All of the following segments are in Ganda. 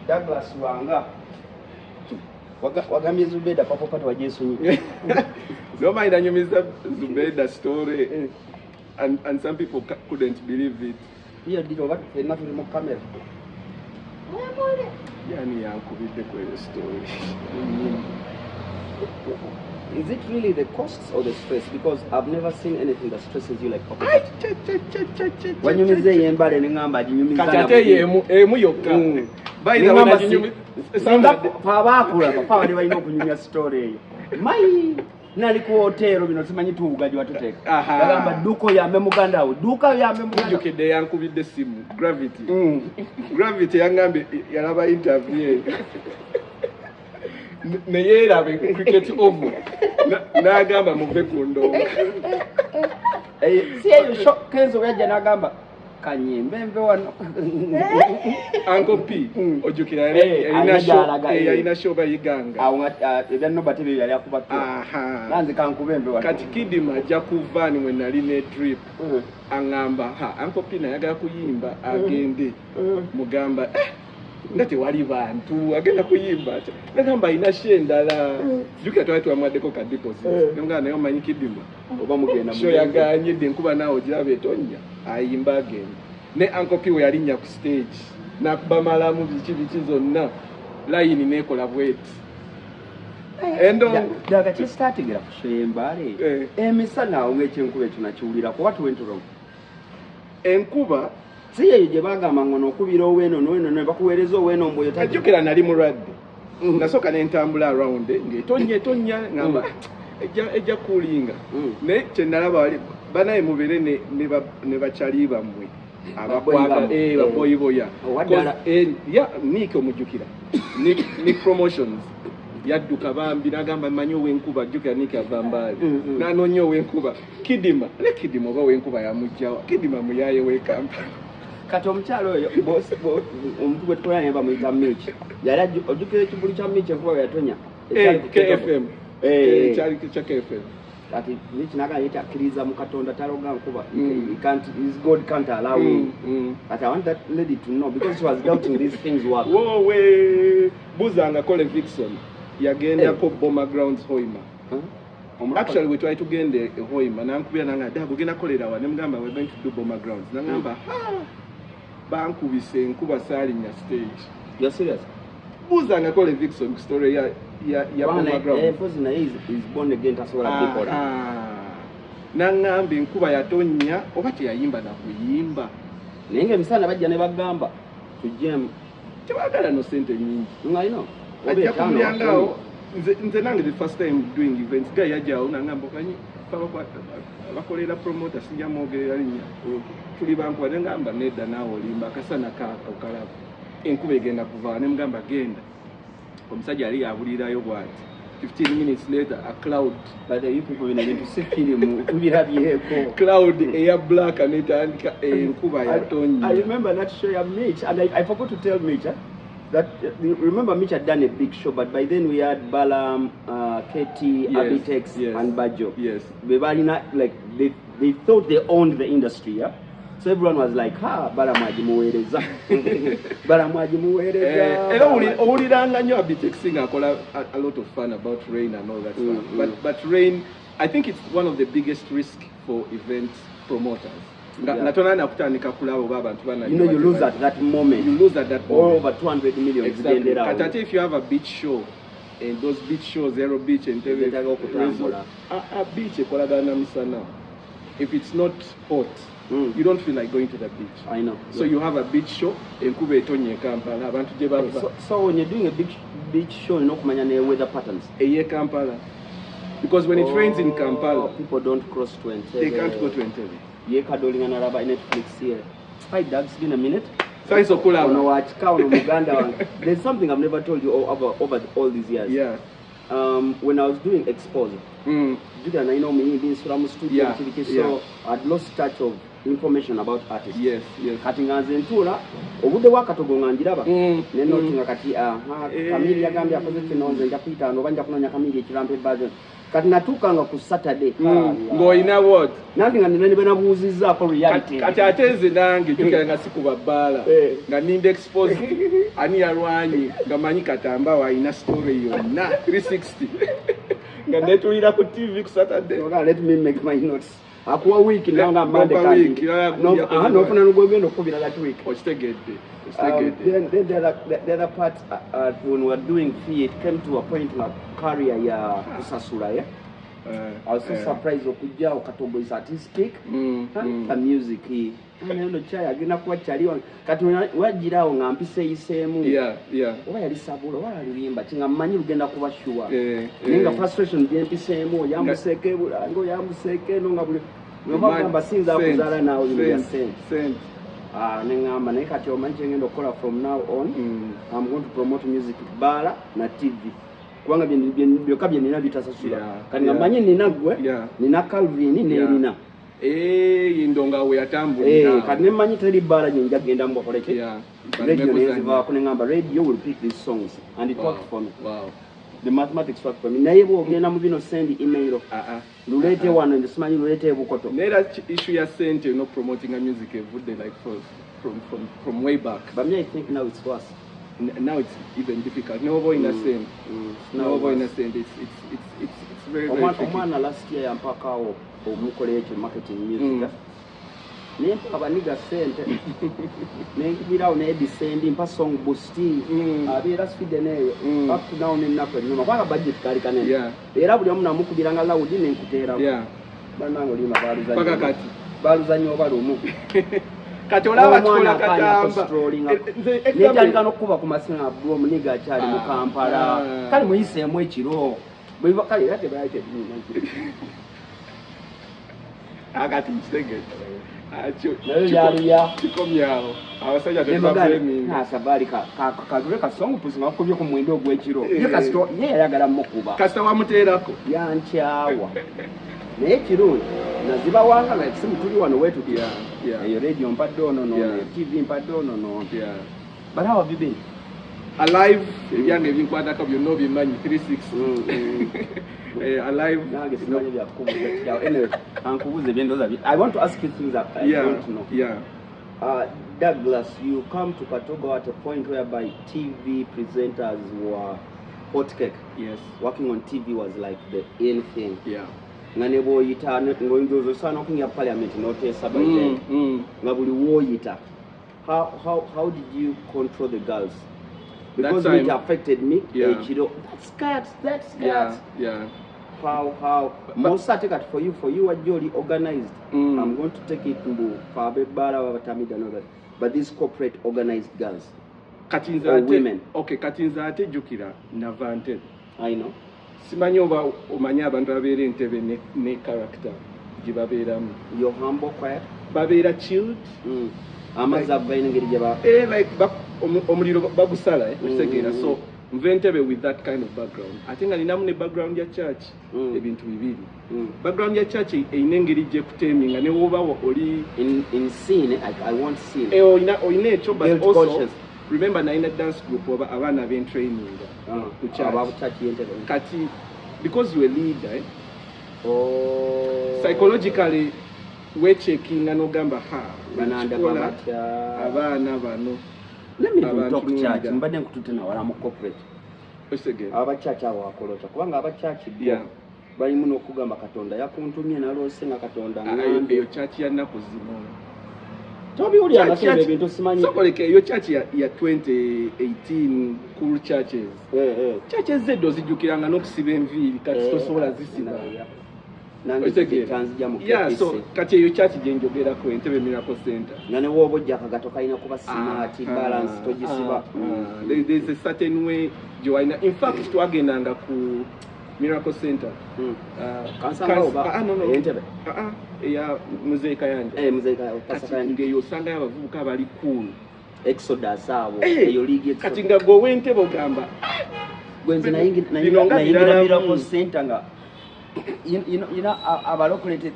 Douglas Lwanga. Wagambye Zubeda papa pata wa Yesu. No mind anyumiza Zubeda story. And some people couldn't believe it. Yeah, did you nothing more camera? Yani yankubidde kwele story. Is it really the costs or the stress? Because I've never seen anything that stresses you like papa. When you say yembale ningamba jinyumiza. Katate emu yokka. By the way jinyumiza. Pabakula papa wali balina okunyumya story eyo. Mai nali ku hotel bino simanyi tuugaji watuteka. Bagamba duko yambe muganda wo. Duka yambe muganda. Njukidde yankubidde simu. Gravity. Gravity yangambe yalaba interview. Neyerabe cricket over. Nagamba muve ku ndongo. Si eyo shock kenzo yajja nagamba kanyembe mbe wano. Uncle P ojukira yalina show bayiganga. Ebyanno batebe yali akubatu. Nanze kankube mbe wano. Kati Kidima ajja kuvaani mwe nali ne trip. Angamba Uncle P nayagala kuyimba agende. Mugamba ngate wali bantu agenda kuyimba nagamba ina shendala jukira twali twamwaddeko ka deposit nga nayo manyi Kidima oba mugenda show yaganyidde nkuba nawo girabe tonnya ayimba agenda ne Uncle P we yalinnya ku stage nakuba malamu biki zonna line nekola bweti endo daga chi starting up shembale emisana ongekyenkube tunakiwulira ko what went wrong enkuba siye je bagamba ngono okubira oweno n'oweno ne bakuweereza oweno mboyo tajukira nali mulwadde nasoka n'entambula around ng'etonnya ngamba ejja kulinga ne kye nalaba wali banaye mubere ne bakyali bammwe abakwaga baboyiboya ya Nick omujjukira Nick promotions yadduka bambi nagamba manyi ow'enkuba jjukira Nick avambaali nanoonya ow'enkuba Kidima oba ow'enkuba yamugjawa Kidima muyaye w'ekampala kati omukyalo oyo omuntu gwe tukola neba muyita Mitch yali ojjukira ekibuli kya Mitch enkuba yatonya KFM ekyali kya KFM kati Mitch naga yita akkiriza mu Katonda taloga nkuba his God can't allow him but I want that lady to know because she was doubting these things work we buzanga Colin Vixen yagenda ko Bomber Grounds Hoima actually we try to get the Hoima nankubira nanga dago genda kolera wa nemgamba we going to do Bomber Grounds nangamba bankubise nkuba salinya stage. You're serious? Buzanga Colin Vixen story ya Bomber Grounds. Person is born again tasobola people. Nangambi nkuba yatonya obati yayimba na kuyimba. Nenge misana bajja ne bagamba tujjem tebagala no sente nyingi. I know. Ajja kumyangao nze nange the first time doing events guy yajjao nangamba kanyi bakolera promoter sijja mwogerera linnya tuli bankuba nengamba nedda naawe olimba akasana kakalaba enkuba egenda kuva nemugamba genda omusajja yali yabulirayo bwati 15 minutes later a cloud but you people when you see film tubirabyeko cloud air black anetandika enkuba yatonya. I remember that show ya Mitch and I forgot to tell Mitch that remember Mitch had done a big show, but by then we had Balam, Katie, Abitex, and Bajo. Yes. Like they thought they owned the industry, yeah. So everyone was like, "Ha, Balamwaji muwereza, Balamwaji muwereza." Owuliranga nnyo Abitex sing akola a lot of fun about rain and all that stuff. But rain, I think it's one of the biggest risks for event promoters. You know, you lose at that moment. You lose at that moment. Over 200 million. Exactly. But if you have a beach show, and those beach shows, Zero Beach and TV, a beach, if it's not hot, you don't feel like going to the beach. I know. So you have a beach show, and Kampala. So when you're doing a beach show, you know weather patterns. Kampala. Because when it rains in Kampala, people don't cross 20. They can't go to Entebbe. Netflix here. Hi, Doug, it's been a minute. There's something I've never told you over all these years. Yeah. When I was doing Expose, I know me being from studio, so I'd lost touch of information about artists. Yes. Kati nga nze ntuula obudde bwa katogo nga njiraba ne notinga kati Kamili yagambye akoze kino nze nja kuyita oba nja kunoonya Kamili ekirampe version. Kati natuukanga ku Saturday ng'olina what nange nga nina ne benabuuzizzaako reality kati ate nze nange jukira nga sikuba bbaala nga nimba expose ani yalwanye nga manyi Katamba alina story yonna 360 nga netulira ku TV ku Saturday. Let me make my notes. Akuwa week nanga Monday kandi nofuna n'ogwegenda okubira that week. Okitegedde. Then the other part when we were doing fee, it came to a point where career ya kusasula I was so surprised okujja okatogo is artistic the music neno chaya agenda kuba kyaliwa kati wajirawo nga mpise yiseemu oba yali sabula wala lulimba kinga mmanyi lugenda kuba sure ninga frustration gyempiseemu yamuseke bulango yamuseke no nga buli ngamba sinza kuzaala nawe ya sent nengamba naye kati omanyi kyengenda okukola from now on I'm going to promote music bala na TV kubanga byokka bye nina bitasasula kati nga mmanyi nina gwe nina Calvin nerina indonga we yatambulira kati nemmanyi teri bala nje njagenda mbakoleke radio nezivaako nengamba radio will pick these songs and it worked for me. The mathematics work for me. Naye bwogenda mu bino send email lulete wano ndisimanyi lulete ebukoto nera issue ya sente no promoting a music evudde like from way back, but me I think now it's worse. Now it's even difficult. No in a sense. No in a sense. It's very tricky. Omwana last year yampaka omukole ekyo marketing music. Nempa abaniga sente. Nenkubirawo ne descend mpa song boosti. Abira speed neyo. Up to now nenako nyuma. Kwanga budget kali kanene. Era buli omu namukubiranga loud nenkuteera. Banango lima baluza. Paka kati. Baluza nyo balumu. Kati olaba tukola Katamba netandika n'okuba ku masinga bro muniga akyali mu Kampala kale muyiseemu ekiro bwe kale ate bayite akati nkitegedde nayo kikomyawo abasajja tebafreming sabali kagule kasongo pusi nga kubye ku mwendo ogw'ekiro ye kasito ye yayagala mukuba kasita wamuteerako yankyawa naye kirungi naziba wanga like simu tuli wano wetu eyo radio mpadde ono no TV mpadde ono no but how have you been alive ebyange ebinkwatako byonna obimanyi 360 alive nange simanyi byakubuza anyway ankubuze byendoza I want to ask you things that I don't know Douglas, you come to Katogo at a point whereby TV presenters were hot cake. Yes, working on TV was like the in thing. Ngane boyita ngoindozo sana okunya parliament notesa by then ngabuli woyita how did you control the girls because it affected me ekiro that's how most take it for you are jolly organized. I'm going to take it to Fabe Bara Atamida and all that, but these corporate organized girls women katinza ate jukira navante I know simanyi oba omanya abantu babeera entebe ne character gibabeeramu your humble quiet babeera chilled amazzi avaine ngeri gyeba like omuliro bagusala okisegeera so nve entebe with that kind of background ate nga ninamu ne background ya church ebintu bibiri background ya church eyina engeri gyekuteminga ne woba oli in scene I want scene oyina ekyo but also remember naina dance group oba abaana b'entraining ku church kati because you a leader psychologically we checking n'ogamba abaana bano let me talk church mbadde nkutute na wala mu corporate aba church abo akolota kubanga aba church bali muno okugamba Katonda yakuntumye nalose nga Katonda ngambe yo church ya naku zino tobi uli anasema ebintu simanyi sokoleke yo church ya 2018 cool churches churches zedo zijukiranga n'okusiba enviiri kati tosobola zisiba so kati eyo church gyenjogerako entebe Miracle Center nane wobo jaka gatoka ina kuba smart balance tojisiba there's a certain way joina in fact twagendanga ku Miracle Center entebe ya muzeeka yanje muzeeka kasakanje yo sanga yabavubuka abali cool exodus abo eyo league kati nga go wentebe ogamba gwenze nayingira Miracle Center nga you know abalokolete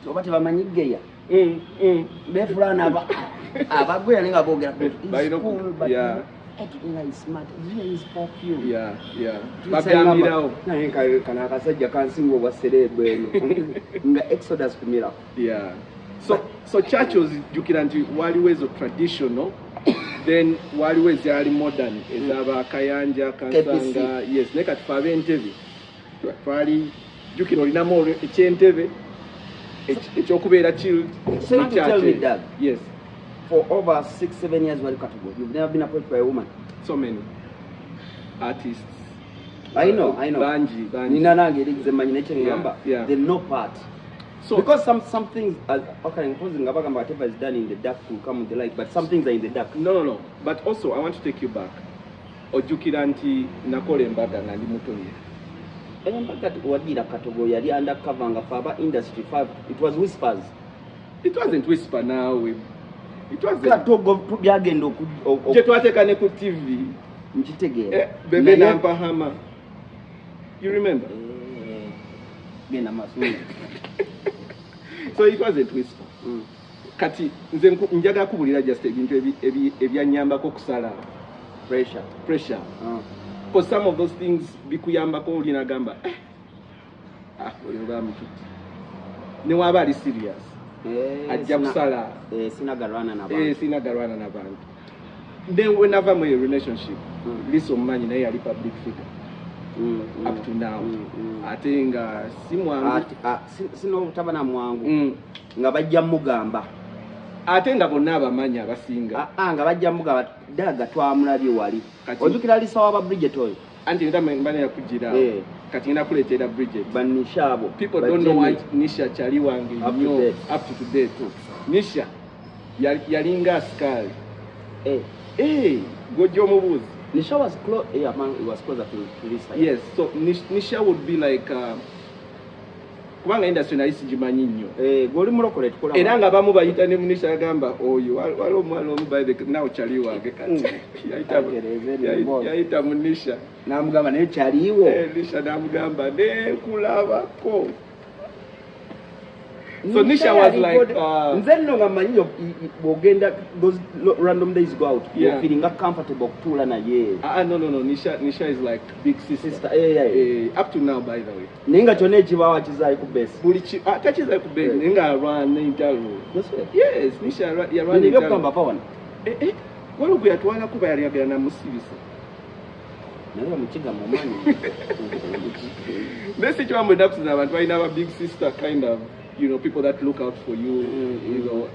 obate bamanyigeya befulana abagwera ninga bogera but yeah. Is smart. Here is perfume. Yeah. Babambirawo. Kana akasajja kansingo bwa celebe nga Exodus kumira. Yeah. So churches jukira nti waliwo ezo traditional then waliwo ezaali modern ezaba kayanja kansanga yes ne kati fa b'entebe twali jukira olinamu ekyentebe ekyokubeera chilled. So you tell me that yes for over 6-7 years wali katugo you've never been approached by a woman? So many artists. I know. Banji. Nina nange eligize manyine chengamba. Yeah. The no part. So because some things are okay, whatever is done in the dark will come with the light, but some things are in the dark. No. But also I want to take you back. Ojukira nti nakole embaga nga ndi mutoye. Embaga wadira katogo yali undercover nga faba industry 5. It was whispers. It wasn't whisper now. It was katogo byagendo je twatekane ku TV nkitegera bebe nampahama. You remember? Gena masu. So it wasn't whisper. Kati nze njaga kubulira just ebintu ebyanyambako kusala pressure. Because some of those things bikuyambako olina gamba oyo mututi ne waba ali serious ajja kusala sinagarwana n'abantu. Then whenever my relationship liso mmanyi naye yali public figure up to now ate nga si mwangu sino tabana mwangu nga bajja mugamba ate nga bonna abamanyi abasinga nga bajja mugamba daga twamulabye wali ojukira lisawa ba Bridget oyo anti ndamanya yakujira kati ngenda kuleetera Bridget banisha abo people don't know why Nisha chali wange nnyo up to date. Nisha yalinga askari gojo mubuzi. Nisha was close. Yeah, man, it was closer to Lisa. Yes, so Nisha would be like kubanga industry nali sigimanyi nnyo goli mulokole tukola era nga bamu bayita ne Nisha agamba oyo wali omwana omu by the now chali wange yaita Nisha namugamba naye chaliwo Nisha namugamba ne kulabako. So Nisha was like nze nno nga manyi bogenda those random days go out you're feeling comfortable kutula naye no Nisha is like big sister up to now by the way ninga kyone ekibawa kizayi ku base buli takizayi ku base ninga run interview yes Nisha ya run ninga kugamba pawana waliwo yatwala kuba yali agenda na musibisa naye mukiga mu mani this is what we have abantu balina aba big sister kind of people that look out for you, you know,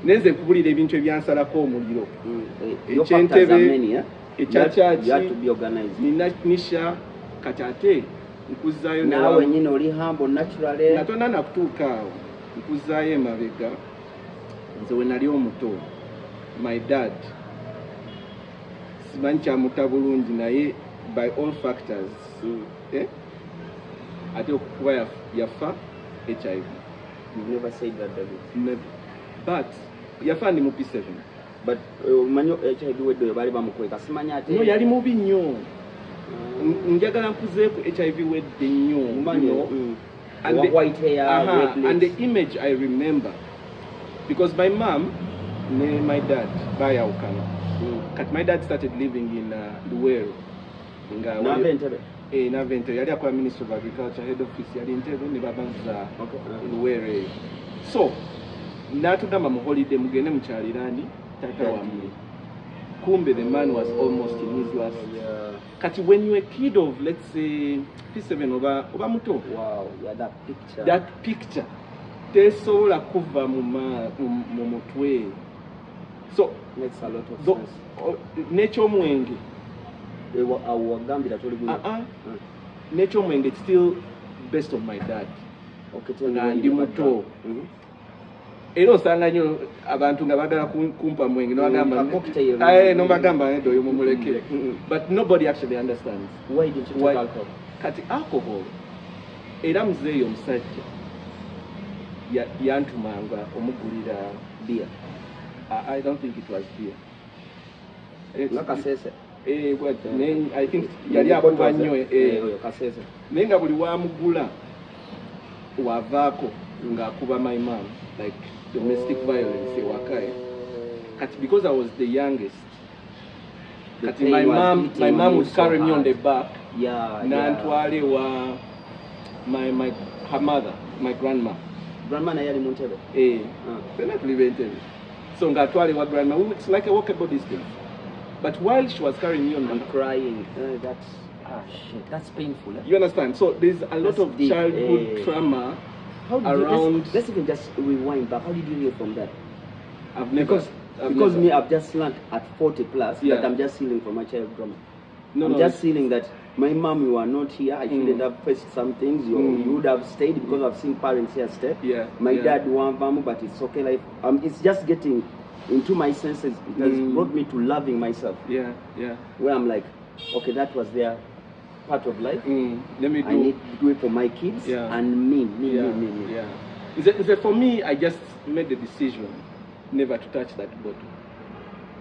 neze kubulira ebintu ebyansalako omuliro ekyentebe ekyakyaki you have to be organized. Nisha katate nkuzaayo nawe nyine oli humble naturally natona nakutuuka awo nkuzaayo emabega nze we nali omuto my dad simanyi kyamuta bulungi naye by all factors ate okuba yafa HIV. You've never said that, David. Never. But yafa ndi mu P7. But manyo HIV wedo bali bamukweka simanya ate. No yali mubi nnyo. Njagala nkuzeeku HIV wedde nnyo. Manyo and white hair, red lips. And the image I remember because my mom and my dad bayawukana. Kat my dad started living in Luweero. Navente yali akola Ministry of Agriculture head office yali Entebbe ne babanza Luweero. So natugamba mu holiday mugende mu kyalirani tata wamwe. Kumbe the man was almost in his last kati when you a kid of let's say P7 oba muto wow that picture tesobola kuva mu mutwe. So makes a lot of sense. N'ekyomwenge awagambira toli guno n'ekyomwenge still best of my dad ndi muto era osanga nnyo abantu nga bagala kumpa mwenge nobagamba nede oyo mumuleke but nobody actually understands why did you take alcohol. Kati alcohol era muzeeyo omusajja yantumanga omugulira beer. I don't think it was beer. Nakasese. I think yali akuba nnyo naye nga buli wamugula wavaako ngakuba my mom, like domestic violence ewaka. Because I was the youngest. My mom would carry me on the back. Nantwale wa her mother, my grandma. Grandma na yali Muntebe. So ngatwale wa grandma. It's like a walkable distance. But while she was carrying me on I'm crying. Shit, that's painful. You understand? So there's a lot of childhood trauma around. Let's even just rewind back. How did you heal from that? I've never. Because I've just learned at 40 plus that I'm just healing from my child trauma. I'm just healing that my mom, you are not here. I shouldn't have faced some things. You would have stayed because I've seen parents here stay. My dad won Vamu, but it's okay. Like it's just getting into my senses. It has brought me to loving myself. Where I'm like, okay, that was their part of life. Let me do. I need to do it for my kids and me. For me, I just made the decision never to touch that bottle.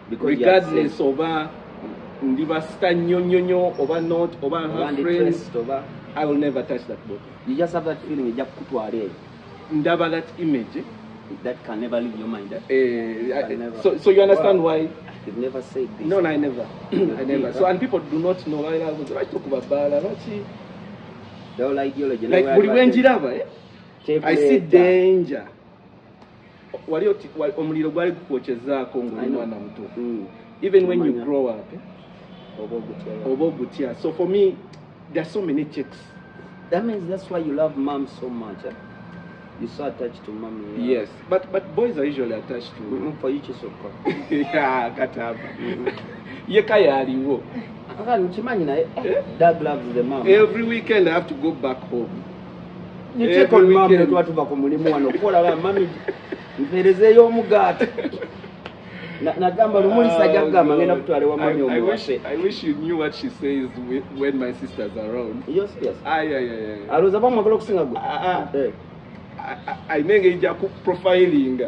Because regardless of over not, over her friends, I will never touch that bottle. You just have that feeling, you just put that image. That can never leave your mind. So you understand why? You've never said this. No, I never. I never. So and people do not know why I was talk about Bala. The whole ideology. Like I see danger. Even when you grow up. So for me, there are so many checks. That means that's why you love mom so much. You're so attached to mom. Yes, but boys are usually attached to. For you, so Doug loves the mom. Every weekend I have to go back home. You check on mom and what about mommy. I wish you knew what she says when my sister's around. Yes. I make a profiling.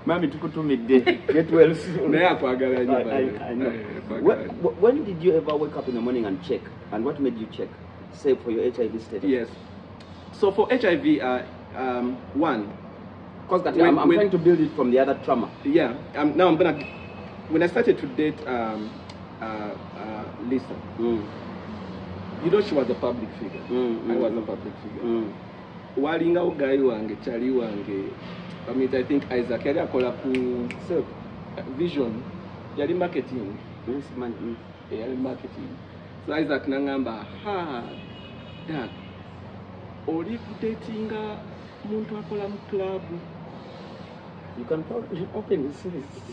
Mommy took to midday. Get well soon. I know. When did you ever wake up in the morning and check? And what made you check? Say for your HIV status? Yes. So for HIV, one. Because I'm trying to build it from the other trauma. Yeah. Now I'm gonna. When I started to date Lisa, you know she was a public figure. I was a public figure. Walinga ugai wange, chali wange. I mean, I think Isaac yali akola ku vision, yali marketing. Yali marketing. So Isaac nangamba, Dad, oli kudatinga muntu akola mu club. You can probably open this.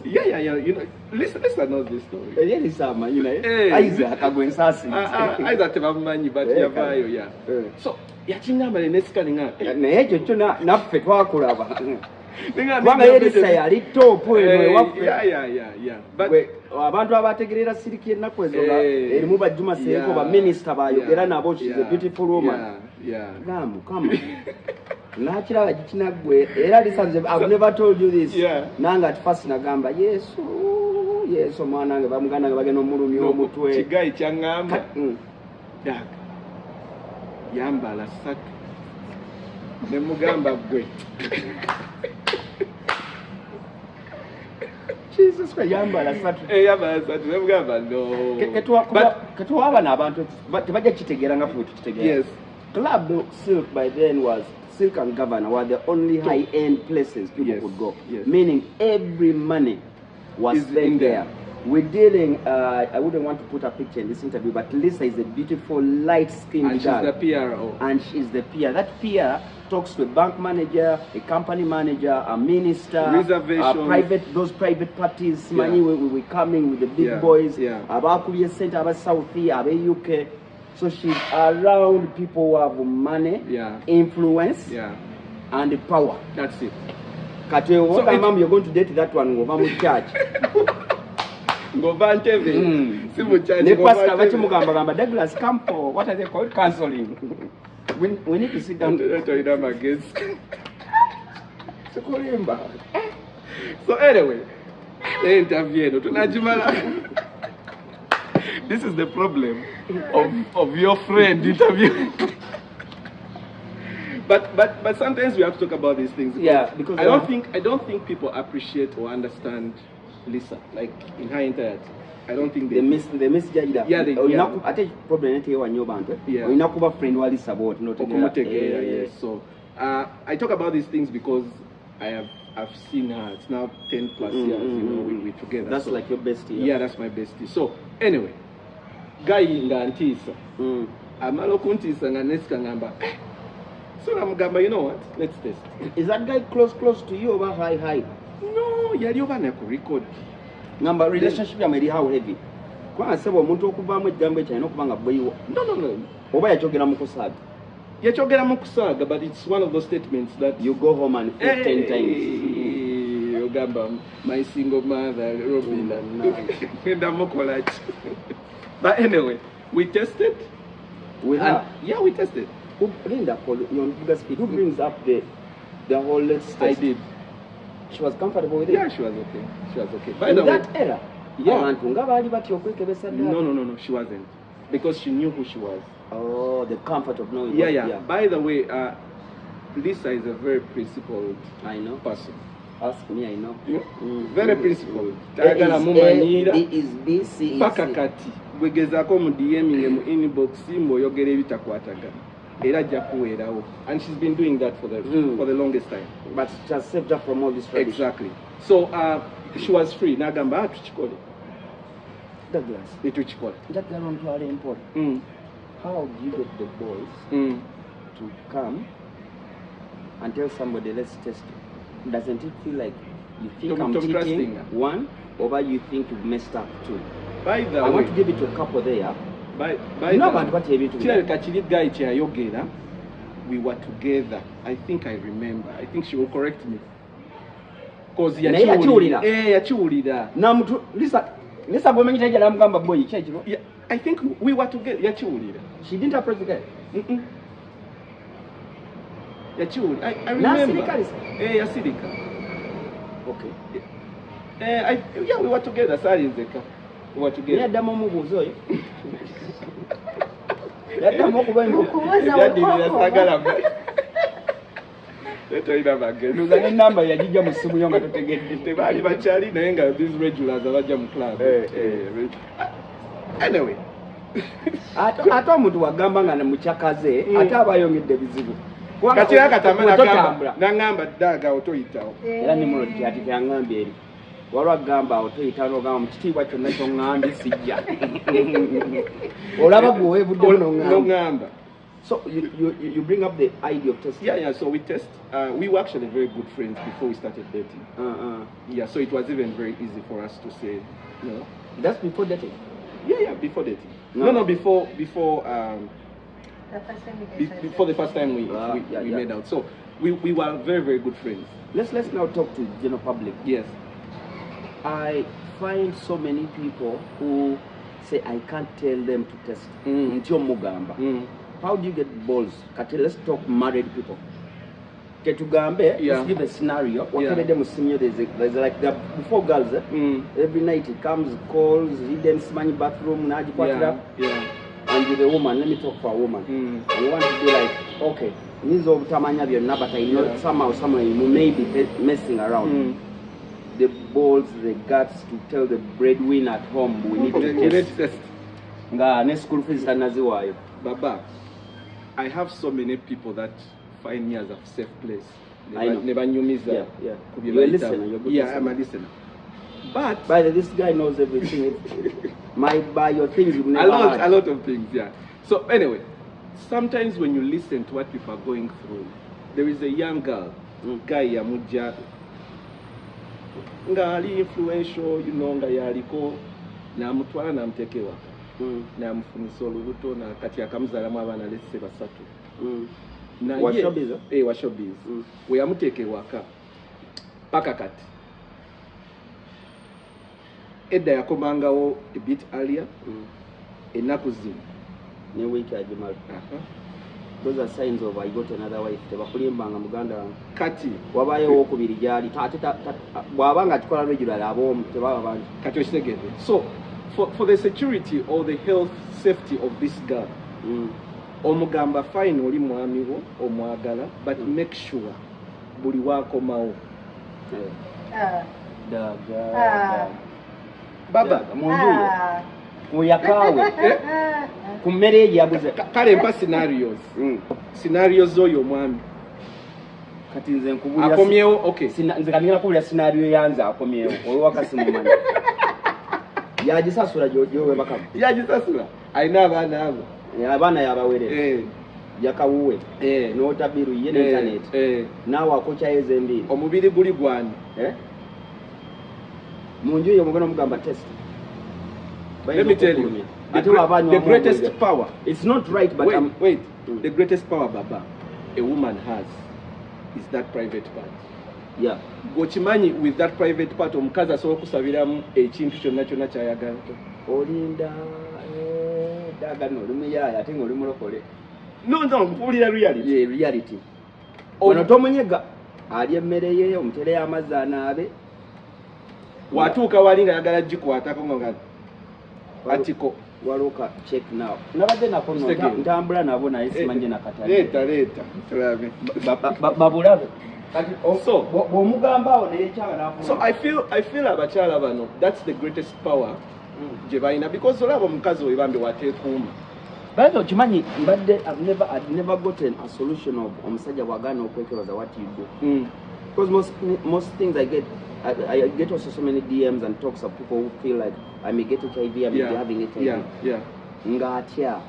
Yeah. You know, listen knows this story. You know, Isaac agwensasi. Isaac tebamanyi but yavayo, yeah. So yachingamba neskalinga. Na ekyo kyo naffe twakulaba. Kubanga yerisa yali top eno ewaffe. Yeah. But abantu abategerera siriki ennaku ezo erimu bajjuma seeko ba minister bayogera nabo, she's a beautiful woman. Yeah. Come on. Nachira gikinagwe era lisanze. I've never told you this. Nanga at first nagamba yesu mwana wange bamuganda nga bagenda omulumi omutwe. Kigayi kyangamba. Dak. Yambala satu. Ne mugamba gwe. Jesus Christ, yambala satu. Yambala satu. Ne mugamba no. Ketwaba n'abantu tebajja kitegeera nga fuuti kitegeera. Yes. Club Silk by then was Silk and Governor were the only high-end places people could go. Meaning every money was there. We're dealing, I wouldn't want to put a picture in this interview, but Lisa is a beautiful, light-skinned girl. And she's the PRO. And she's the PR. That PR talks to a bank manager, a company manager, a minister, those private parties, money we're coming with the big boys, about Korea Center, about Southie, about UK. So she's around people who have money, influence, and power. That's it. So mom, you're going to date that one, go to church. Douglas, come for what are they called? Counseling. We need to sit down. So anyway, the interview. This is the problem of your friend interviewing. but sometimes we have to talk about these things. Because I don't think people appreciate or understand Lisa, like in her entirety. I don't think they misjudge that. Yeah, they I think problem is you bantu. Yeah. You know, friend wali support not yes. So I talk about these things because I've seen her. It's now 10 plus years. You know, we together. That's like your bestie. Yeah, that's my bestie. So anyway, guy nga antisa. Amalo kuntisa nga neska ngamba. So I'm gamba, you know what? Let's test. Is that guy close to you or high? No, yali over na record. Ngamba relationship ya meri how heavy. Kwa sebo omuntu okuvamu ejambo ekyo kubanga boy. No. Oba yachogera mukusaga. Yachogera mukusaga, but it's one of those statements that you go home and 10 times. Ogamba, my single mother, Robin, and but anyway, we tested. We have. Yeah, we tested. Who brings up the whole let's test? I did. She was comfortable with it? Yeah, she was okay. By in the that way, era? Yeah. No, she wasn't. Because she knew who she was. Oh, the comfort of knowing. Yeah. By the way, Lisa is a very principled person. Ask me, I know. Yeah. Very principled. Is busy. Pakakati. Bwegezako mu DM mu inbox mwoyogera ebitakwataga. Era jakuwerawo. And she's been doing that for the longest time. But she has saved her from all this rubbish. Exactly. So she was free. Nagamba tuchikole. Douglas. Tuchikole. That girl on very important. How do you get the boys to come and tell somebody let's test it? Doesn't it feel like you think I'm cheating? One, or you think you've messed up two? By the way, I want to give it to a couple there. By you know about what you guy we were together. I think I remember. I think she will correct me. Because yachiwulira. Lisa gomenye tajala mugamba boy kyekiro. Yeah, I think we were together. Yachiwulira. She didn't approach the guy. Yachiwulira. I remember. Yasirika. Okay. Yeah, we were together. Sorry, Zeka. We were together. Yeah, damo mubuzo yo. Yeah, damo kubaimbukuza. Luzane number yajija mu simu yo nga totegedde. Bali bachali naye nga these regulars abaja mu club. Anyway. Ate omuntu wagamba nga mukyakaze ate abayongedde bizibu. Kati akatamana nangamba daga otoyitawo. Era ne muloti ati kyangambye eri. Walwa gamba otoyita n'ogamba mu kitiibwa kyonna ky'oŋŋambye sijja. Olaba gwe weebudde n'oŋŋamba. So you bring up the idea of testing. Yeah. So we test. We were actually very good friends before we started dating. Yeah. So it was even very easy for us to say, no. That's before dating. Yeah. Before dating. No. Before. Before the first time we made out. So we were very, very good friends. Let's now talk to the general public. Yes. I find so many people who say I can't tell them to test. Ntyo mugamba. How do you get balls? Kati, let's talk married people. Ketugambe, let's give a scenario. There's like the before girls. Every night he comes, calls, he then smanny bathroom, and you're the woman. Let me talk for a woman. You want to be like, okay, nizo utamanya byonna, but I know somehow you may be messing around. The balls, the guts to tell the breadwinner at home we need to test. Nga ne school fees tanaziwayo. Baba, I have so many people that find me as a safe place. Never knew me. Yeah. You're a listener. You're a good listener. I'm a listener. But by the this guy knows everything. Might buy your things you've never had. A lot of things, yeah. So anyway, sometimes when you listen to what people are going through, there is a young girl, guy yamuja, nga ali influential, you know, nga yaliko na mutwala na mtekewa. Na mfunisa olubuto na kati akamuzalamu abaana lesse basatu. Washobiz. We yamuteke waka. Paka kati. Edda yakomangawo a bit earlier. Ennaku zino. Ne week ajimala. Those are signs of I got another wife. Tebakulimbanga muganda. Kati wabayewo okubiri gyali. Bwabanga tukola regular abomu tebaba bantu. Kati okitegedde. So for the security or the health safety of this girl, omugamba fine oli mwami wo omwagala but make sure buli wakomawo baba munjuyo kuyakawe ku mmere eyo yaguze kale mpa scenarios oyo omwami kati nze nkubulira akomyewo okay nze kanira kubulira scenario yanze akomyewo olwakasi mumanya yagisasula jowe bakamu yagisasula alina abaana abo abaana yabawere yakawuwe n'otabiru ye n'internet naawe akokyayeza embiri omubiri guli gwani munju yo mugana mugamba test. Let me tell you, the greatest power. It's not right, but wait. The greatest power, Baba, a woman has is that private part. Yeah. Gochimanyi with that private part, omukazi asobola kusabiramu ekintu kyonna kyonna kyayagala. Olinda daga no lumiyaya ate ng'oli mulokole. No, mpulira reality. Yeah, reality. Ono tomunyega ali emmere ye omutere y'amazzi anaabe. Watuuka wali nga yagala gikwatako nga atiko waluka check now. Nabadde nako ntambula nabo naye simanye nakatale. Leeta tulabe. Babulabe. So I feel abakyala bano, that's the greatest power gye balina because olaba omukazi oyo bambi wateekuuma. But Chimanyi, I've never gotten a solution of omusajja bw'agaana okwekebaza what you do. Because most things I get also so many DMs and talks of people who feel like I may get HIV, I may be having HIV. Nga atya,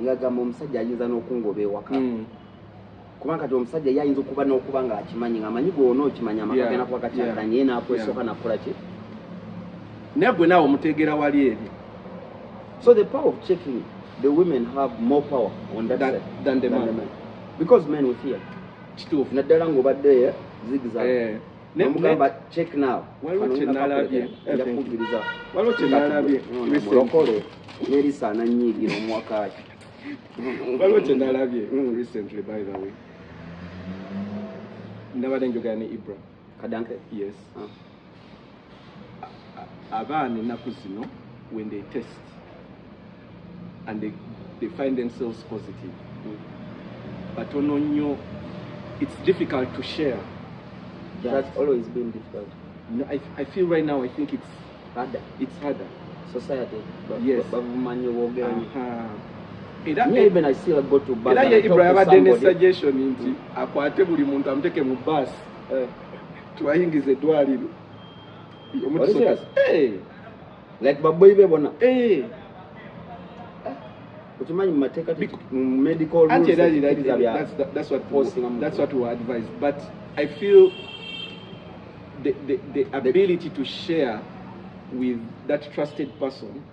nga gamba omusajja ayinza n'okungoba ewaka. Kubanga kati omusajja yayinza okuba n'okuba nga akimanyi ng'amanyi gw'ona okimanya amaka gena kuba kakyakiranye ye n'akwesooka nakola ki. Naye gwe naawe omuteegera wali eri. So the power of checking, the women have more power on that side than the man. Because men we fear. Kituufu. Naddala ng'obadde zigzag. Nomugamba check now. Waliwo kye nalabye. Waliwo kye nalabye. Mulokole n'erisaana nnyiigira omwaka ki. Waliwo kye nalabye recently by the way. Nabadde njogera ne Ibra. Kadanke? Yes. Abaana ennaku zino when they test and they find themselves positive. But nnyo it's difficult to share. That's always been difficult. No, I feel right now I think it's harder. It's harder. Society. Yes. Even I still go to bus. Ibra yabadde ne suggestion nti akwate buli muntu amuteke mu bus twayingiza eddwaliro. Like baboyi bebona. Uchimanyi mateka medical rules. That's what we advise. But I feel the ability to share with that trusted person,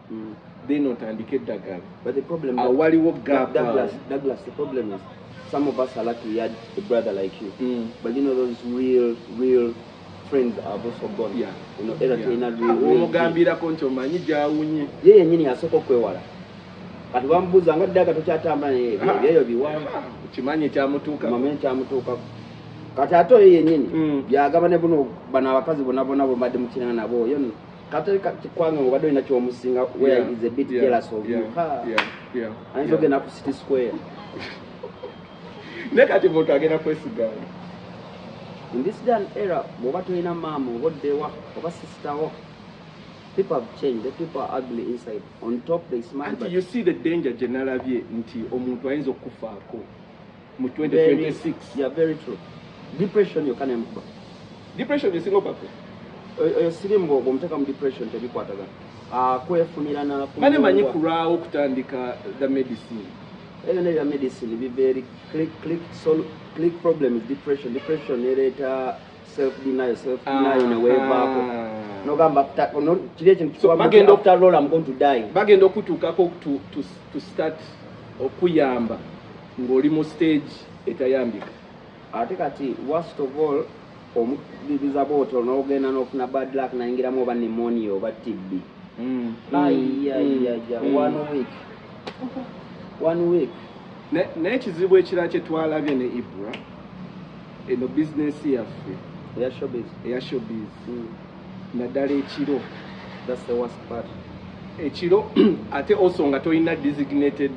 they not indicate that gap. But the problem Douglas, the problem is some of us are lucky we had a brother like you. But you know those real friends are also gone. Yeah. You know, real. Omugambirako nti omanyi gyawunye. Ye yennyini asooka okwewala. Kati bambuuza nga ddala tokyatambula ebyo biwanvu. Kimanyi ekyamutuuka. Mamenyi ekyamutuuka. Kati ate oyo yennyini byagaba ne buno bano abakazi bonna bwe mbadde mukirana nabo oyo kati kikwanga ng'obadde olina ky'omusinga where is a bit jealous of you. Ayinza ogenda ku City Square. Ne kati muntu agenda kwesigaana. In this day and era, bw'oba tolina maama oba oddewa oba sister wo, people have changed. The people are ugly inside. On top they smile. But you see the danger gye nalabye nti omuntu ayinza okufaako mu 2026. Yeah, very true. Depression you can't emba. Depression is single papa. Sirimbo bw'omuteeka mu depression tebikwatagana. Kwefunira na mane manyi kulwawo okutandika the medicine. Even the medicine be very click problem is depression. Depression ereeta self-denial in a way back. No gamba no kile kintu so bagenda after all I'm going to die. Bagenda okutuukako to start okuyamba ng'oli mu stage etayambika. Ate kati worst of all omubibiza booto n'ogenda n'ofuna bad luck nayingiramu oba pneumonia oba TB. 1 week. Naye ekizibu ekirala kye twalabye ne Ibra eno bizinesi yaffe eya showbiz naddala ekiro. That's the worst part. Ekiro ate also nga tolina designated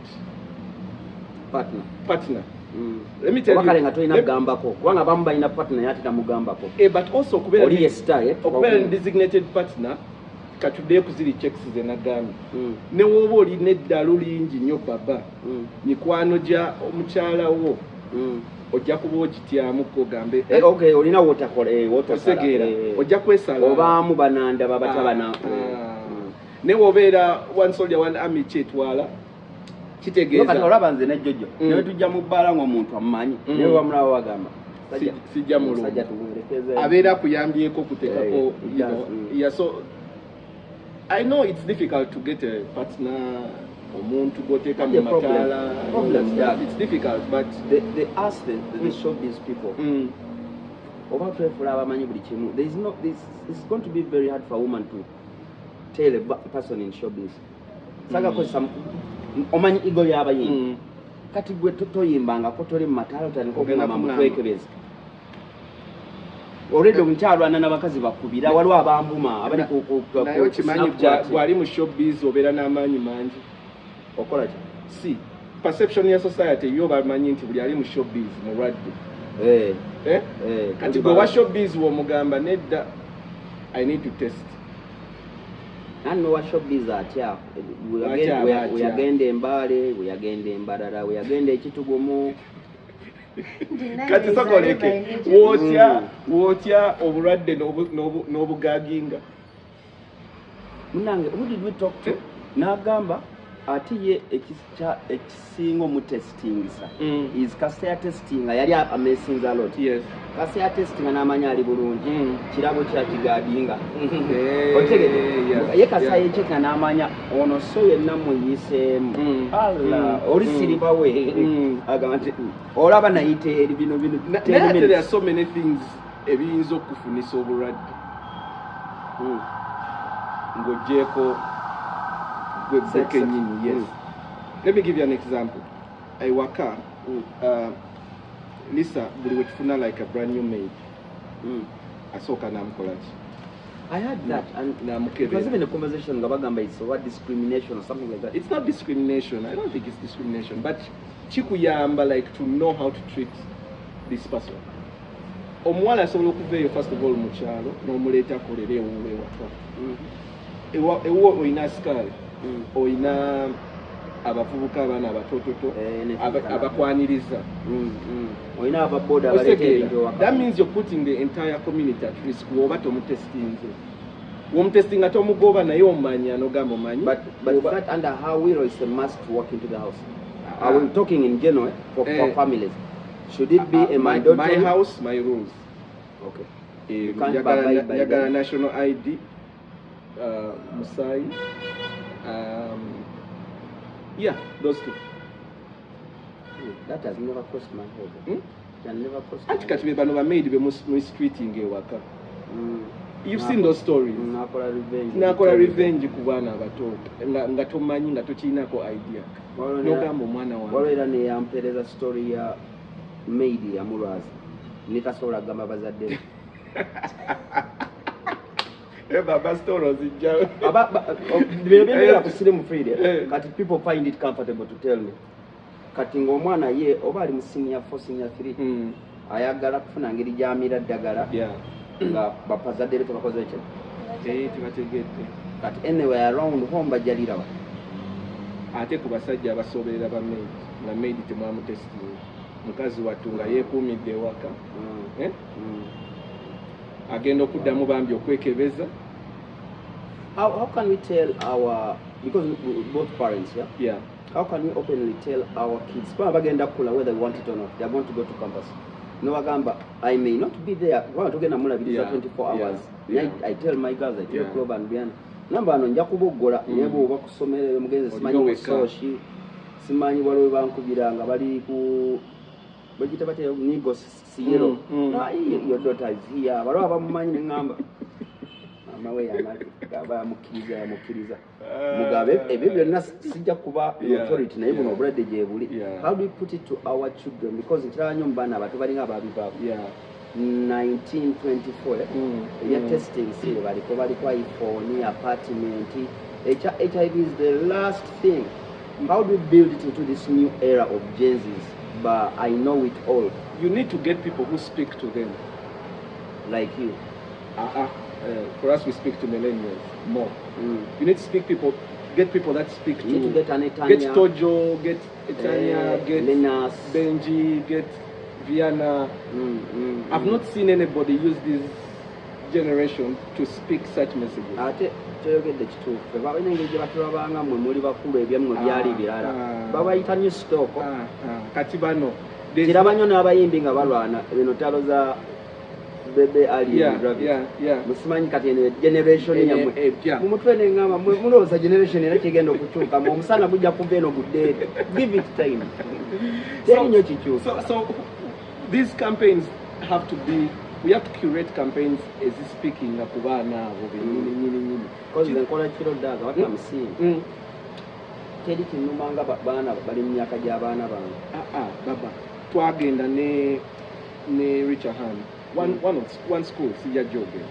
partner. Let me tell you. Wakale nga toyina kugambako kubanga bamu balina partner yati tamugambako. But also okubeera designated partner katuddeyo ku ziri checks ze nagambi. Ne woba olina eddalu lingi nnyo baba mikwano gya omukyala wo ojja kuba ogityamuko ogambe okay olina wotakola otegeera ojja kwesala obaamu bananda babatabana ne wobeera one soldier one army kyetwala kitegeeza kati olaba nze ne Jojo ne tujja mu bbaala ng'omuntu amumanyi ne bamulaba bagamba sijja mulungu abeera kuyambyeko okuteekako so I know it's difficult to get a partner omuntu goteeka mu mataala it's difficult but they ask the showbiz people oba twefula abamanyi buli kimu it's going to be very hard for a woman to tell a person in showbiz saga kozesa omanyi igo y'abayimbi kati gwe toyimbangako toli mu mataala otandika okugamba mutwekebeza already omukyalwana n'abakazi bakubira waliwo abambuma abali naye okimanyi gwali mu showbiz obeera n'amaanyi mangi okola ki si perception ya society yo bamanyi nti buli ali mu showbiz mulwadde kati gwe wa showbiz w'omugamba nedda I need to test nano wa showbiz atya weyagenda embaale weyagenda embalala weyagenda ekitugumu kati sokoleke wotya obulwadde n'obugaginga munange who did we talk to n'agamba ati ye ekisinga omutestingisa is kaseya testing yali amesinza lot kaseya testing n'amanya ali bulungi kirabo kyakigaginga ye kaseya yekyeka n'amanya ono so yenna muyiseemu ala oli siriba we agamba nti olaba nayite eri bino there are so many things ebiyinza okufunisa obulwadde ng'ogyeko yes. Let me give you an example. I work Lisa, we would feel like a brand new maid. I saw I heard that, and it was even a conversation about it's about discrimination or something like that. It's not discrimination. I don't think it's discrimination, but chikuyamba like to know how to treat this person. Omwala sobola okuveeyo first of all mukyalo n'omuleeta akolere ewuwe ewaka. Ewo oyina sikaali. Oyina abavubuka abaana abatototo abakwaniriza oyina ababoda abaleeta. That means you're putting the entire community at risk woba tomutestinze womutestinga tomugoba naye omanya nogamba omanyi but that under how we is a must to walk into the house. I'm talking in general for families. Should it be a mandatory? My house, my rules. Okay. You can't buy by national ID, Musai. Yeah, those two. That has never crossed my head. That never crossed my head. You've seen those stories. Nakola revenge ku baana abato nga tomanyi nga tokirinako idea. Nogamba omwana wange. Waliwo ne yampereza story ya maid ya mulwazi. Nitasobola gamba bazadde. Baba story zijja. Bebera kusire mu Friday. Kati people find it comfortable to tell me. Kati ng'omwana ye oba ali mu senior 4 senior 3. Ayagala kufuna ngeri gyamira ddagala. Nga bapazadde leto bakoze ekyo. Tibategedde. Kati anyway around home bajalira wa. Ate ku basajja abasoberera ba maid. Na maid temwamu testing. Mukazi wattu nga yeekuumidde ewaka. Agenda okuddamu bambi okwekebeza. How can we tell our, because both parents, yeah. How can we openly tell our kids whether they want it or not? They are going to go to campus. No agamba, I may not be there. Well, to get a 24 hours. I tell my girls, I tell Club and Bian. Number on Yakubangaa, never work so many Mugans, so she Simani Walu Vankubiranga, Badi who Vegetable Nigos Sierra. Your daughter is here. Whatever money number. Mawe amagaba mukiriza mugabe ebyo byonna sijja kuba authority naye buno obulwadde gye buli. How do we put it to our children, because nkiranyo mbaana abato balinga ababibaako 1924 ya testing sile baliko iPhone apartment. HIV is the last thing how do we build it into this new era of Gen Zs? But I know it all. You need to get people who speak to them. Like you. For us, we speak to millennials more. You need to get people that speak to. You need to get Anetanya. Get Tojo, get Etania, get Lenas. Benji, get Viana. I've not seen anybody use this generation to speak such messages. Kyogedde kituufu babina engeri gye batulabanga mmwe muli bakulu ebyammwe byali birala babayita new stock kati bano kiraba nnyo n'abayimbi nga balwana bino talo za bebe ali musimanyi kati eno generation yammwe mu mutwe neŋŋamba mulowooza generation era kigenda okukyuka mu omusana gujja kuva eno guddeede give it time teri nnyo kikyuka. So these campaigns have to be, we have to curate campaigns as speaking ku baana abo benyini because nkola kiro ddaga what I'm seeing teri kinnumanga baana bali mu myaka gy'abaana bange baba twagenda ne Richard Han one school sijja joge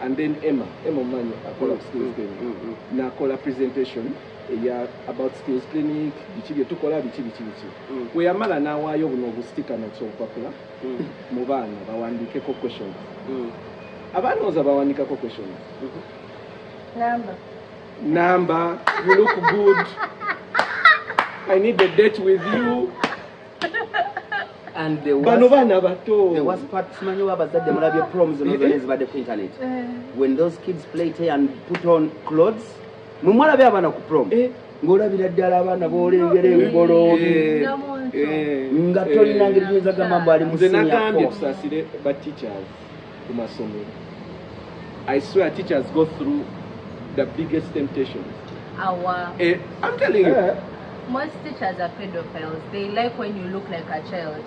and then Emma Manyo akola skills clinic nakola presentation about skills clinic biki bye tukola biki we yamala n'awaayo buno obustika n'ekyobupapula mu baana bawandiikeko questions abaanooza bawandiikako questions number you look good I need a date with you and the worst part simanyi wabazadde mulabye proms zibadde ku internet when those kids play and put on clothes mumwalabye abaana ku prom ng'olabira ddala abaana boolengera ebigoloobi nga tolina ngeri tuyinza gamba mbu ali mu nze nagambye tusaasire ba teachers ku masomero. I swear teachers go through the biggest temptations. I'm telling you. Most teachers are pedophiles. They like when you look like a child.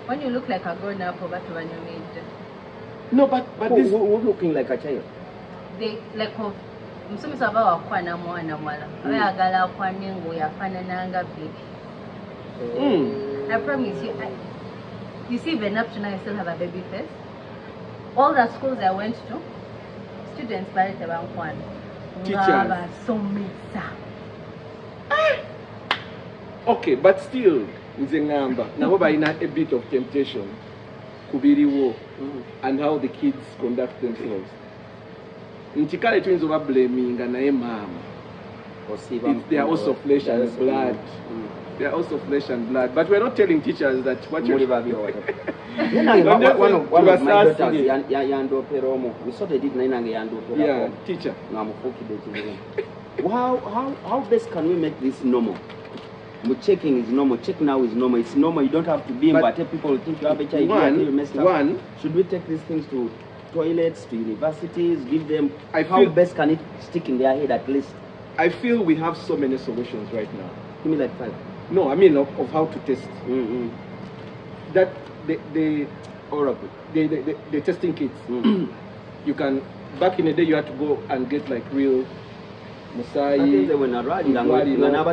When you look like a grown-up, when you made. No, but this looking like a child. They like msumi sababu wakwana mwana mwala. Ayagala kwaningo yafanananga baby. I promise you. You see, even up to now, I still have a baby face. All the schools I went to, students parents about one. Teachers. So misa. Okay, but still, nze ngamba nabo balina a bit of temptation kubiriwo and how the kids conduct themselves. Nti kale tuyinza oba blaminga naye maama. They are also flesh and blood. They are also flesh and blood. But we're not telling teachers that what you're one of my daughters yandoperomo. We sort of did nange yandoperomo. Yeah, teacher. How best can we make this normal? Checking is normal. Check now is normal. It's normal. You don't have to be in, but people think you have HIV until you messed up. Should we take these things to toilets, to universities, give them... how best can it stick in their head at least? I feel we have so many solutions right now. Give me like 5. No, I mean of how to test. That the testing kits. You can, back in the day you had to go and get like real Musai.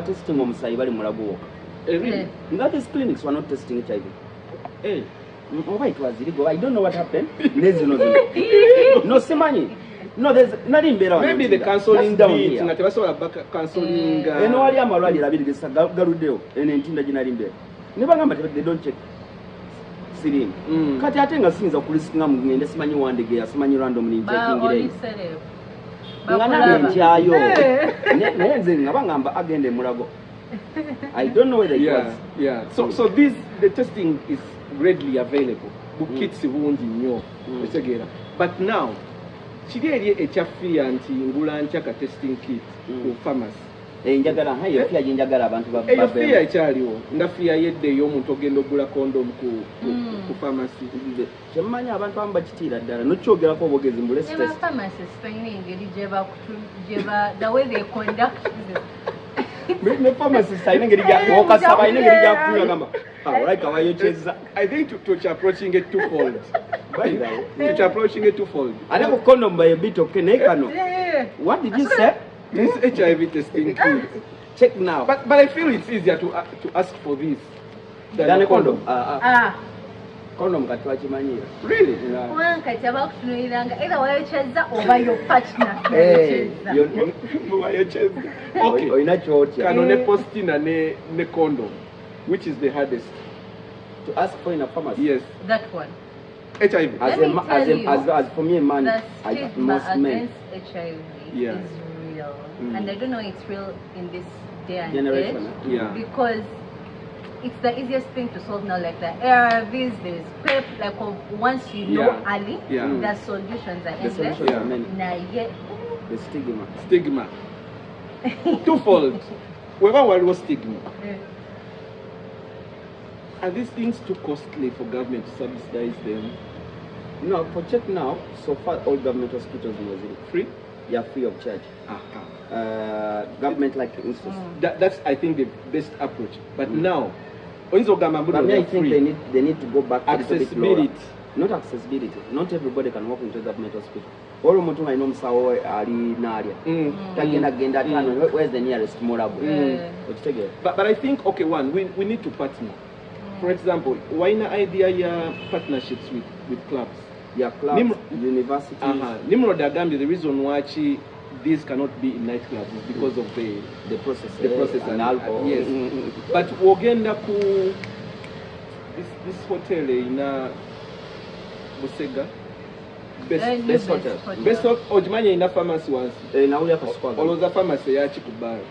Testing Musai bali mulago. That these clinics were not testing HIV. Hey, it was illegal. I don't know what happened. No semani. No, there's nothing better. Maybe the counseling down here. Counseling. And all your morality, I mean, this Garudeo and Intinda Ginarimbe. Never number they don't check. Sitting. Kati atenga sinza kulisinga mugende simanyi wandege asimanyi randomly checking it. Ngana nchayo. Nenze ngabangamba agende mulago. I don't know whether it was. Yeah. So the testing is readily available. Bukits wundi nyo. But now Chigeri echafiya nti ngula nchaka testing kit ku pharmacy. Njagala hayo fia njagala abantu ba. Eyo fia ekyaliwo. Ndafia yedde yo omuntu ogenda ogula condom ku pharmacy. Kyemanya abantu amba kitira ddala nokyogerako obogezi mbule test. The pharmacists fine engeri jeba the way they conduct business. Me pharmacist ayina engeri ya okasaba ayina engeri ya kutuya gamba. Alright kawayo cheza. I think to approaching it twofold. To approaching it twofold. I never condom by a bit of kenekano. What did you say? This HIV testing kit. Check now. But I feel it's easier to ask for this than a condom. Condom kati wakimanyira. Really? Wanka kyabakutunuliranga either wayokyeza oba your partner. Wayokyeza. Okay. Oyina kyotya. Kano ne postina ne condom. Which is the hardest? To ask for in a pharmacy. Yes. That one. HIV. As for me, man, the I stigma most men. against HIV Yeah. is real, and I don't know it's real in this day and Generation. age. Yeah. Because it's the easiest thing to solve now. Like the ARVs, there's PrEP. Like once you know early, the solutions are endless. solutions are many. The Stigma. Twofold. Wherever one was stigma. Are these things too costly for government to subsidize them? No, for check now, so far all government hospitals in Brazil Free? Yeah, free of charge. Government like instance. That's I think the best approach. But now, I think they need to go back to accessibility. Not accessibility. Not everybody can walk into government hospital. All mutu I know msawo ali naria. Tagenda tano. Where's the nearest morable? But I think we need to partner. For example, why not idea partnerships with clubs? Yeah, clubs, universities. Nimrod Agambi, the reason why these cannot be in nightclubs is because of the process. The process and alcohol. Yes. But Wogenda ku this hotel in Busega. Best hotel. Best hotel. Ojimanya ina pharmacy once. Na uli akasukwaga. Oloza pharmacy ya chikubara.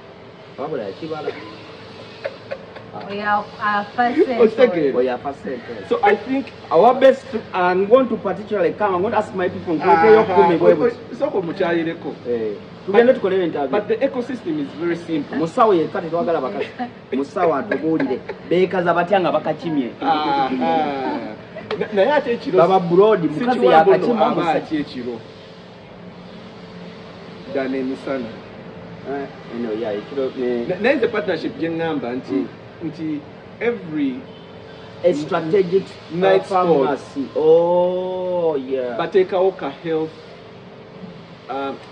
Babula ya chibala. So I think our best, I'm going to particularly come, I'm going to ask my people, but the ecosystem is very simple. Baba Brody, mukazi yakachimba the partnership every a strategic night pharmacy. Oh yeah. But take a health.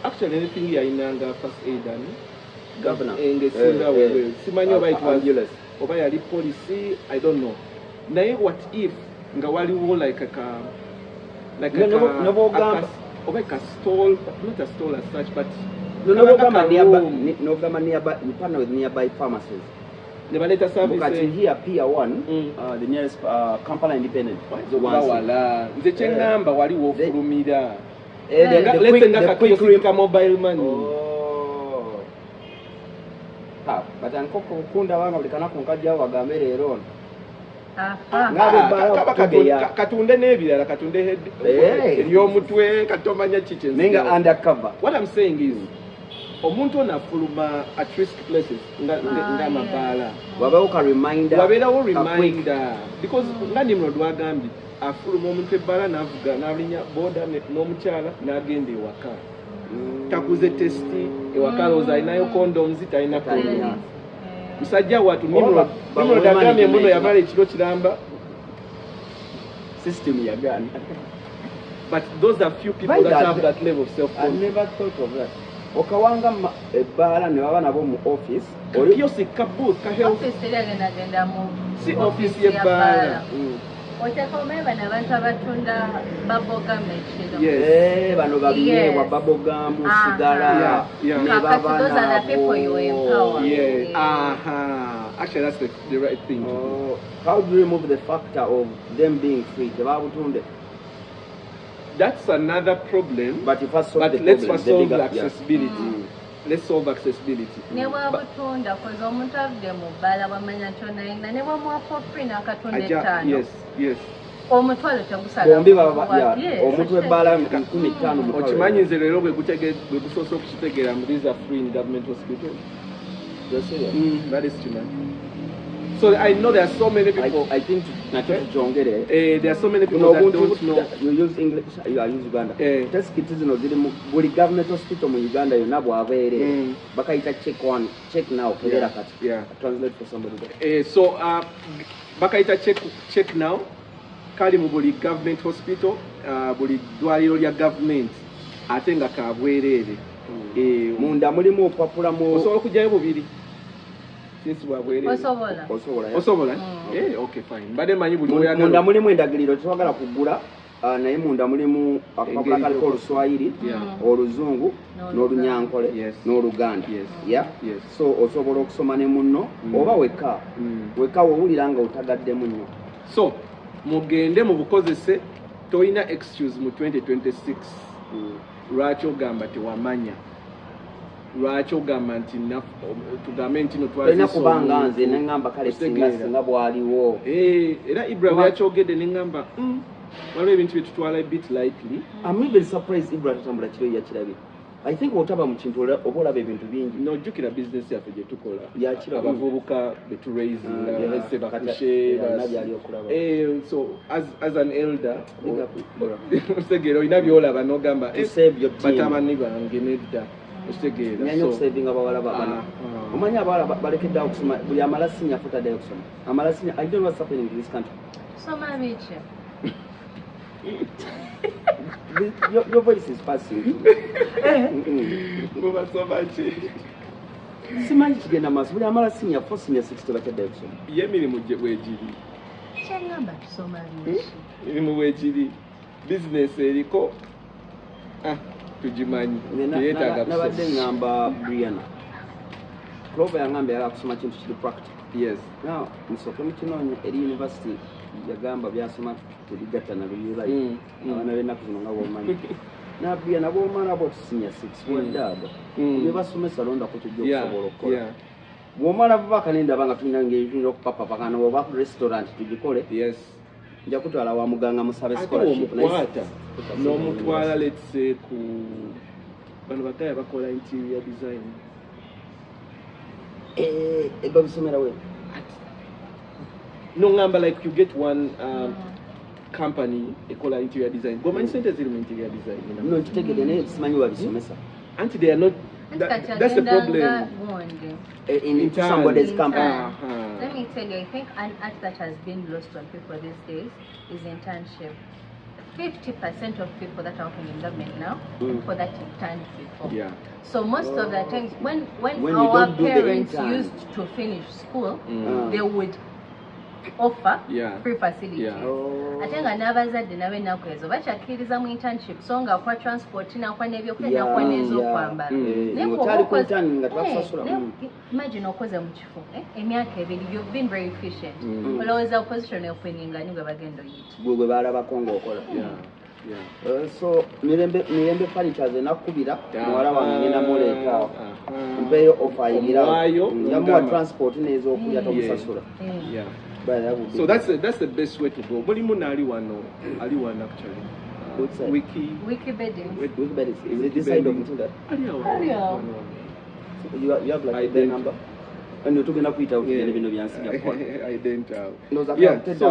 Actually, anything here in anga first aid and governor. In the Simanyo ambulance. Over the policy, I don't know. Now what if ngawali wo like a stall, not a stall as such, but nearby pharmacies. Never let us have here Pier 1, the nearest Kampala Independent. The number wali wo fulumira. The quick mobile money. Oh. But ankoko kunda wanga bulikana kunkaja wagambe rero. Katunde nebirala katunde head. Eriyo mutwe katomanya chichen. Nenga undercover. What I'm saying is omuntu onafuluma at risk places nga mabala wabawo reminder because nga Nimrod Wagambi afuluma omuntu ebbala navuga n'alinya boda n'omukyala n'agenda ewaka takuze testi ewaka looza alinayo condoms talina condoms musajja watu Nimrod Agambi embuno yabala ekiro kiramba system yagana. But those are few people that have that level of self-confidence. I never thought of that. Okawanga ebbala ne baba nabo mu office olyosi kabu ka health office agenda mu si office yebbala otakomeba n'abantu abatunda bubblegum ekiro bano babinyeebwa bubblegum sigala ne baba those are the people you empower. Actually that's the right thing to do. How do you remove the factor of them being free? Tebabutunde. That's another problem. But if let's solve accessibility. Let's solve accessibility. Never tunda because omuntu avde mu bbala bamanya kyonna ina ne bamuwa free n'akatonda ettaano. Yes. Omutwalo tegusala. Omuntu ebbala 15 okimanyi nze leero bwe gusoose okukitegeera mu these are free in government hospitals. That is true. So I know there are so many people. I think there are so many people that don't know. You use English, you use Uganda. Test kits no zili mu government hospital mu Uganda yonna bw'abeere bakayita check now kelera kati. Translate for somebody there. So bakayita check now kali mu buli government hospital buli ddwaliro lya government ate nga kabwereere. Munda mulimu opapula mu osobola okujjayo bubiri. since bwabwere osobola okay fine mbadde manyi buli oyagala munda mulimu endagiriro tetwagala kugula naye munda mulimu akapapula kaliko oluswayiri oluzungu n'olunyankole n'oluganda so osobola okusoma ne munno oba weka wowulira nga otagaddemu nnyo so mugende mu bukozese toyina excuse mu 2026 lwaki ogamba tewamanya lwaki ogamba nti tugambe nti tolina kubanga nze neŋŋamba kale singa bwaliwo era Ibra bweyakyogedde neŋŋamba waliwo ebintu bye tutwala a bit lightly. I'm even surprised Ibra tatambula kiro yakirabye. I think otaba mu kintu oba olaba ebintu bingi nojjukira business yaffe gye tukola abavubuka beturaising ese bakushe so as an elder otegeera olina byolaba n'ogamba batabani bange nedda otegeera okusavinga abawala babana omanyi abawala balekeddeawo okusoma buli amalasinya afutaddeyo okusoma amalasinya I don't know what's happening in this country. Soma biki? Your voice is passing. Simanyi kigenda maaso buli amala senior 4 senior 6 tebataddeyo kusoma ye emirimu gye bwegiri kyangamba tusoma biki emirimu bwegiri business eriko tugimanyi teyeetaaga nabadde ngamba Brianna Clover yangambye yagala kusoma kintu kiri practical. Yes. Now nsooke mu kinoonya eri university yagamba byasoma tebigatta na biyulayi abaana b'ennaku zino nga bwomanyi nabbiya nabo omala about senior 6 weddaaga bye basomesa londako tujja okusobola okukola bw'omala bubaaka nendaba nga tulina ng'ebintu okupapapakana oba ku restaurant tugikole nja kutwala wa muganga musabe scholarship n'omutwala let's say ku bano bakaya bakola interior design babisomera we no ngamba like you get one company ekola interior design gomanyi sente ziri mu interior design no nkitegedde naye simanyi wabisomesa anti they are not that's the problem in somebody's company. Let me tell you, I think an art that has been lost on people these days is internship. 50% of people that are working in government now for that internship. So most of the times when our parents used to finish school, they would offer free facility. Ate nga n'abazadde nabo ennaku ezo bakyakkiriza mu internship so nga kwa transport nakwa n'ebyokulya nakwa n'ez'okwambala imagine okoze mu kifo emyaka ebiri you've been very efficient olowooza opposition eopeninga ni gwe bagenda oyita gwe balabako ng'okola so mirembe furnitures enakubira muwala wange ngenda muleetaawo mpeeyo ofayirirawo njamuwa transport n'ez'okulya tomusasula. So that's the best way to go. Mulimu ali one actually. Wiki bedding. Is it this side of Mtunda? You have like the number. And you're talking about it out here in the I didn't have. So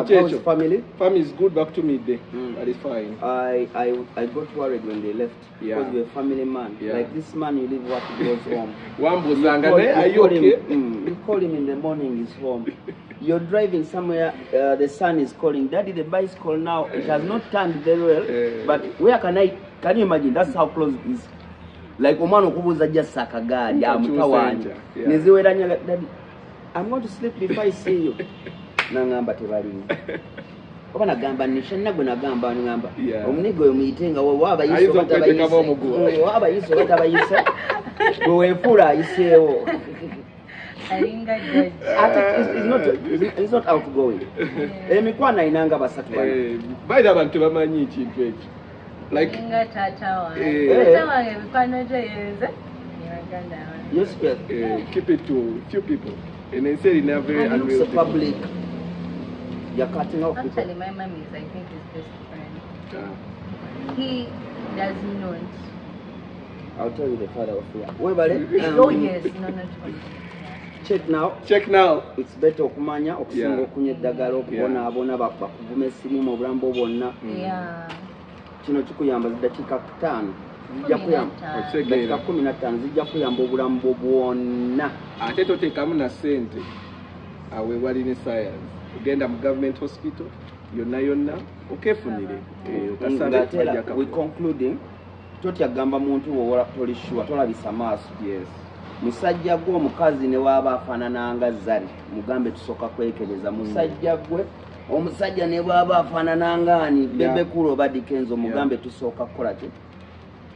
Checho, family is good back to me there. That is fine. I got worried when they left because you're a family man. Like this man, you leave work, he goes home. Are you okay? You call him in the morning, he's home. You're driving somewhere, the sun is calling. Daddy, the bicycle now, it has not turned very well. But where can you imagine? That's how close it is. Like omwana okubuuza just akagaali amutawanja neziweranya Daddy, I'm going to sleep before I see you. Nangamba tebalimu. Oba nagamba nisha nagwe nagamba ngamba omunigo omuyite nga waba yiso waba yiso batabayisa gwe wefuula ayiseewo. It's not outgoing. Emikwana inanga basatu bana. By the bantu bamanyi ekintu ekyo. Like Taataa yes, keep it to few people. And then say in a very unreal public. You're cutting off. Actually, my mom is, I think, his best friend. He does not. I'll tell you the father of fear. Oh yes, no. Check now. It's better okumanya okusinga okunya eddagala okubonaabona bakuvuma essirimu mu obulambo bwonna. Kino kikuyamba ziddakiika 5 zijja kuyamba dakiika 15 zijja kuyamba obulamu bwo bwonna. Ate toteekamu na ssente awe wali ne science ogenda mu government hospital yonna okeefunire we concluding totyagamba muntu wowola tolishuwa tolabisa maaso. Yes. musajja gwe omukazi ne waaba afaanana nga Zari mugambe tusooka kwekebeza musajja gwe omusajja ne bwaba afaanana nga ani Bebe Cool oba Dikenzo mugambe tusooka kukola ki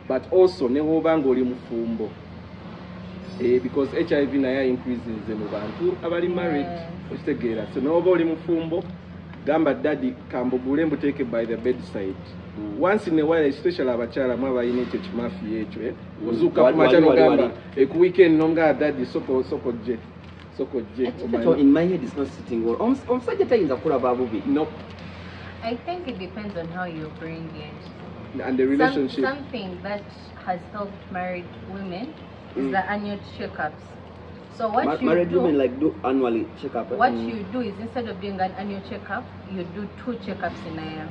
but also ne bw'oba ng'oli mufumbo because HIV naye increases mu bantu abali married okitegeera so n'oba oli mufumbo gamba daddy kambugule mbuteeke by the bedside once in a while especially abakyala mu abalina ekyo kimafi ekyo ozuuka ku makya n'ogamba ku weekend n'omugaa daddy soko gye in my head is not sitting well omusajja tayinza kulaba bubi nope. I think it depends on how you bring it and the relationship something that has helped married women is the annual checkups. So what you married do, women like do annually checkup. What you do is instead of doing an annual checkup, you do 2 checkups in a year.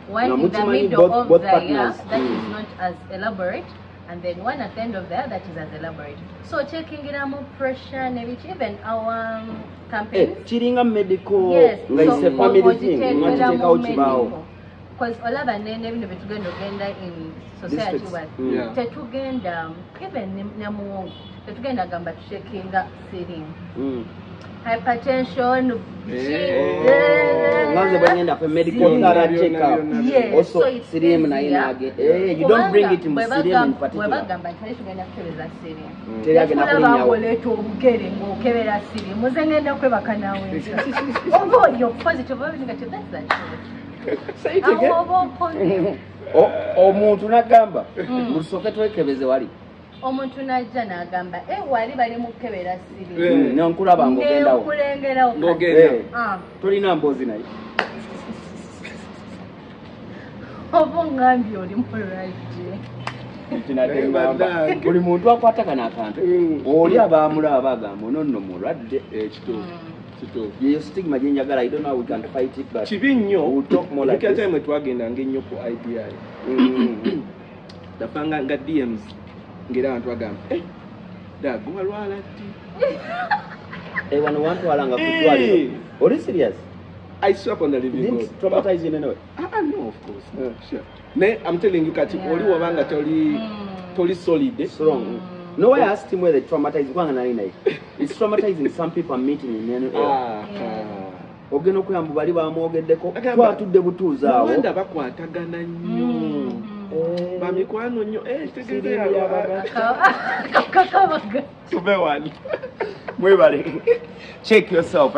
One now, in the middle both of the partners. year that is not as elaborate, and then one at the end of the year that is as elaborate. So checking in more pressure and even our campaigns. Chiringa medical. Yes. Like so a family thing. Want to take out chibao. Because all of them even if it's going to gender in society was tetugenda even namuwongo tetugenda gamba tushekinga sitting hypertension nganze bagenda for medical checkup also sitting na you don't bring it in sitting in particular bagamba tugenda kukebeza sitting teragenda kulinya oleto obugere ngokebera sitting muzengenda kwebaka nawe obo yo positive negative that's that say it again omuntu nagamba musoke twekebeze wali omuntu najja n'agamba wali bali mukebera siri nonkulaba ngogendawo tolina mboozi naye oba ngambye oli muraije buli muntu akwata kana akantu oli abaamulaba agamba ononno mulwadde yeyo stigma gyenjagala I don't know how we can fight it but kibi nnyo like time twagendanga ennyo ku IDI dafanga nga DMs ngera abantu bagamba dago walwala ddi wano wantwalanga ku ddwaliro oli serious I swear on the living God traumatizing anyway no of course sure I'm telling you kati oli wabanga toli solid strong no, I asked him whether traumatizing. It's traumatizing some people I'm meeting in any area. Ogeno kuyambu bali bamwogeddeko twatudde butuuza awo wanda bakwatagana nnyo bamikwano nnyo tegeeza kakabaga tube wani mwebale check yourself